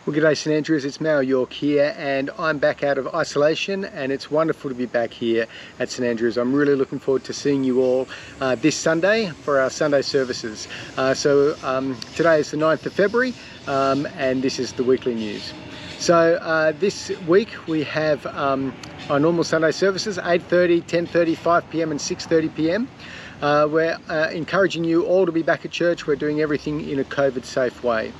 Well, g'day St Andrews, it's Mal York here, and I'm back out of isolation, and it's wonderful to be back here at St Andrews. I'm really looking forward to seeing you all this Sunday for our Sunday services. Today is the 9th of February, and this is the weekly news. So this week we have our normal Sunday services, 8:30, 10:30, 5 p.m. and 6:30 p.m. We're encouraging you all to be back at church. We're doing everything in a COVID-safe way.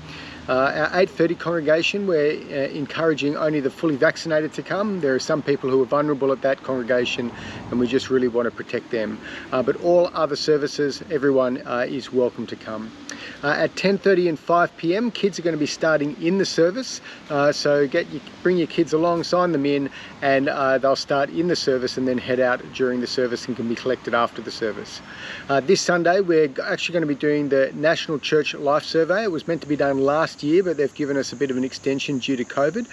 Our 8:30 congregation, we're encouraging only the fully vaccinated to come. There are some people who are vulnerable at that congregation, and we just really want to protect them. But all other services, everyone is welcome to come. At 10:30 and 5 p.m, kids are going to be starting in the service. So bring your kids along, sign them in, and they'll start in the service and then head out during the service and can be collected after the service. This Sunday, we're actually going to be doing the National Church Life Survey. It was meant to be done last year, but they've given us a bit of an extension due to COVID.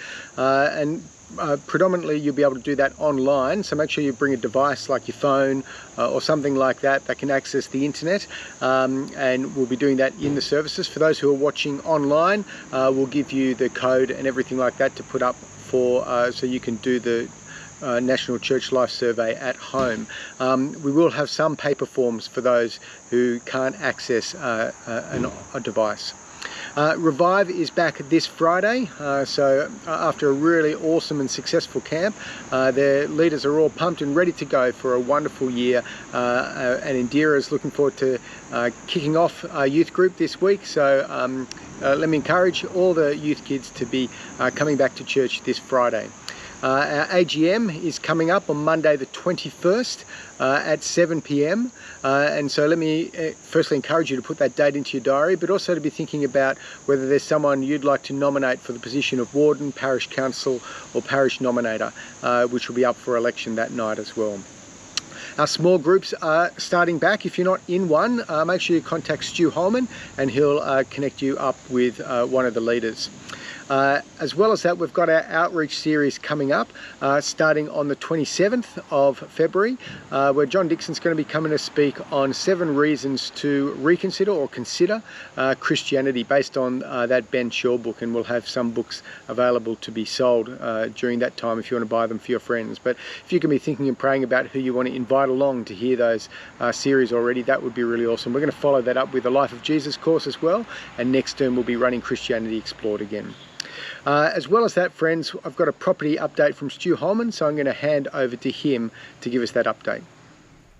Predominantly you'll be able to do that online, so make sure you bring a device like your phone or something like that that can access the internet, and we'll be doing that in the services. For those who are watching online, we'll give you the code and everything like that to put up for so you can do the National Church Life Survey at home. We will have some paper forms for those who can't access a device. Revive is back this Friday, so after a really awesome and successful camp, their leaders are all pumped and ready to go for a wonderful year, and Indira is looking forward to kicking off our youth group this week. So let me encourage all the youth kids to be coming back to church this Friday. Our AGM is coming up on Monday the 21st at 7 p.m. And so let me firstly encourage you to put that date into your diary, but also to be thinking about whether there's someone you'd like to nominate for the position of warden, parish council or parish nominator, which will be up for election that night as well. Our small groups are starting back. If you're not in one, make sure you contact Stu Holman and he'll connect you up with one of the leaders. As well as that, we've got our outreach series coming up, starting on the 27th of February, where John Dixon's going to be coming to speak on 7 reasons to reconsider or consider Christianity, based on that Ben Shaw book, and we'll have some books available to be sold during that time if you want to buy them for your friends. But if you can be thinking and praying about who you want to invite along to hear those series already, that would be really awesome. We're going to follow that up with the Life of Jesus course as well, and next term we'll be running Christianity Explored again. As well as that, friends, I've got a property update from Stu Holman, so I'm going to hand over to him to give us that update.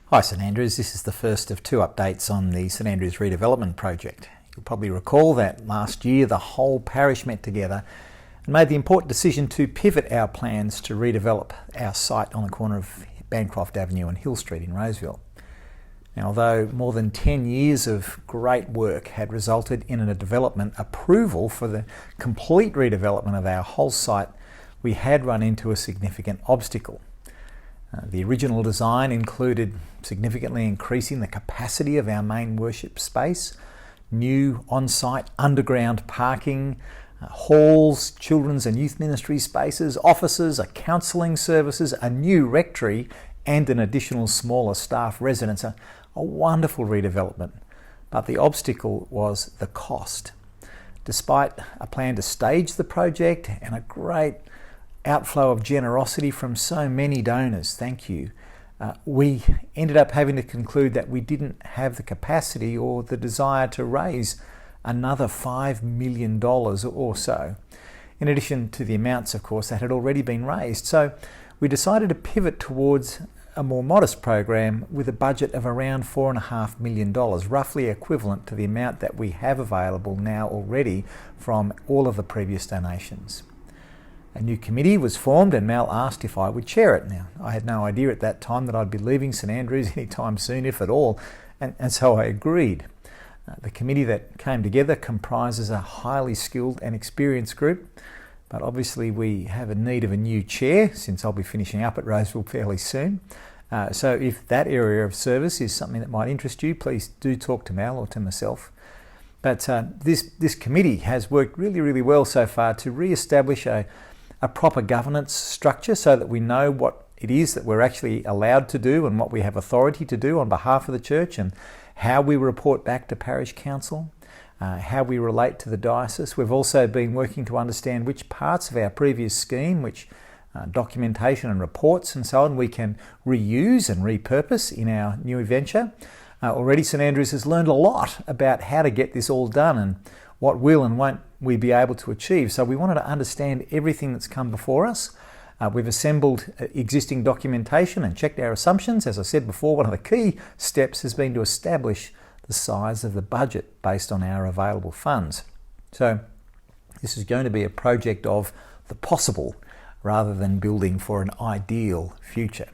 Hi St Andrews, this is the first of 2 updates on the St Andrews redevelopment project. You'll probably recall that last year the whole parish met together and made the important decision to pivot our plans to redevelop our site on the corner of Bancroft Avenue and Hill Street in Roseville. Now, although more than 10 years of great work had resulted in a development approval for the complete redevelopment of our whole site, we had run into a significant obstacle. The original design included significantly increasing the capacity of our main worship space, new on-site underground parking, halls, children's and youth ministry spaces, offices, a counselling services, a new rectory and an additional smaller staff residence. A wonderful redevelopment, but the obstacle was the cost. Despite a plan to stage the project and a great outflow of generosity from so many donors, thank you, we ended up having to conclude that we didn't have the capacity or the desire to raise another $5 million or so, in addition to the amounts, of course, that had already been raised. So we decided to pivot towards a more modest program with a budget of around $4.5 million, roughly equivalent to the amount that we have available now already from all of the previous donations. A new committee was formed and Mal asked if I would chair it. Now, I had no idea at that time that I'd be leaving St Andrews anytime soon, if at all, and so I agreed. The committee that came together comprises a highly skilled and experienced group, but obviously we have a need of a new chair since I'll be finishing up at Roseville fairly soon. So if that area of service is something that might interest you, please do talk to Mal or to myself. But this committee has worked really well so far to re-establish a proper governance structure so that we know what it is that we're actually allowed to do and what we have authority to do on behalf of the church and how we report back to parish council. how we relate to the diocese. We've also been working to understand which parts of our previous scheme, which documentation and reports and so on, we can reuse and repurpose in our new venture. Already St Andrews has learned a lot about how to get this all done and what will and won't we be able to achieve. So we wanted to understand everything that's come before us. We've assembled existing documentation and checked our assumptions. As I said before, one of the key steps has been to establish the size of the budget based on our available funds. So this is going to be a project of the possible rather than building for an ideal future.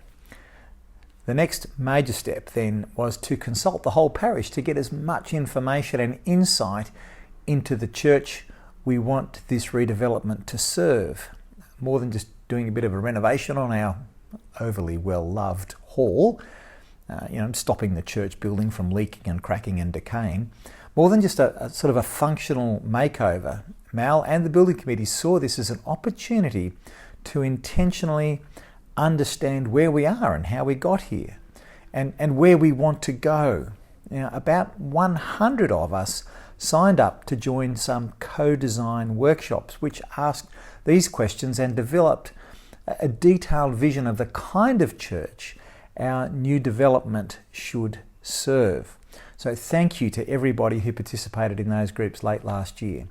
The next major step then was to consult the whole parish to get as much information and insight into the church we want this redevelopment to serve. More than just doing a bit of a renovation on our overly well-loved hall, stopping the church building from leaking and cracking and decaying. More than just a sort of a functional makeover, Mal and the building committee saw this as an opportunity to intentionally understand where we are and how we got here and where we want to go. About 100 of us signed up to join some co-design workshops which asked these questions and developed a detailed vision of the kind of church our new development should serve. So thank you to everybody who participated in those groups late last year.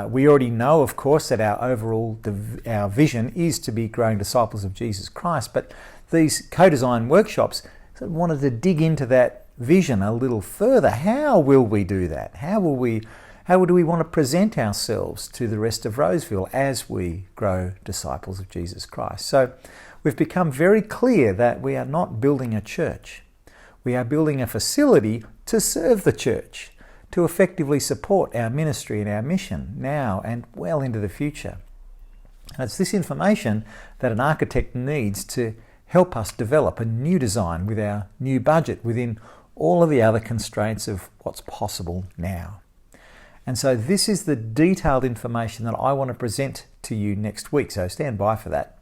We already know, of course, that our vision is to be growing disciples of Jesus Christ, but these co-design workshops wanted to dig into that vision a little further. How will we do that? How do we want to present ourselves to the rest of Roseville as we grow disciples of Jesus Christ? So we've become very clear that we are not building a church. We are building a facility to serve the church, to effectively support our ministry and our mission now and well into the future. And it's this information that an architect needs to help us develop a new design with our new budget within all of the other constraints of what's possible now. And so this is the detailed information that I want to present to you next week, so stand by for that.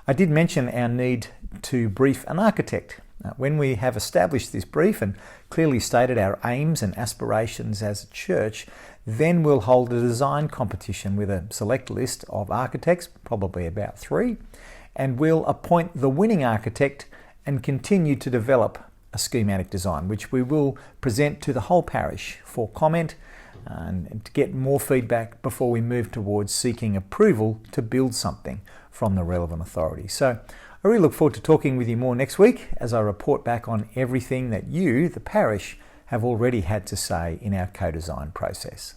I did mention our need to brief an architect. When we have established this brief and clearly stated our aims and aspirations as a church, then we'll hold a design competition with a select list of architects, probably about 3, and we'll appoint the winning architect and continue to develop a schematic design, which we will present to the whole parish for comment and to get more feedback before we move towards seeking approval to build something from the relevant authority. So I really look forward to talking with you more next week as I report back on everything that you, the parish, have already had to say in our co-design process.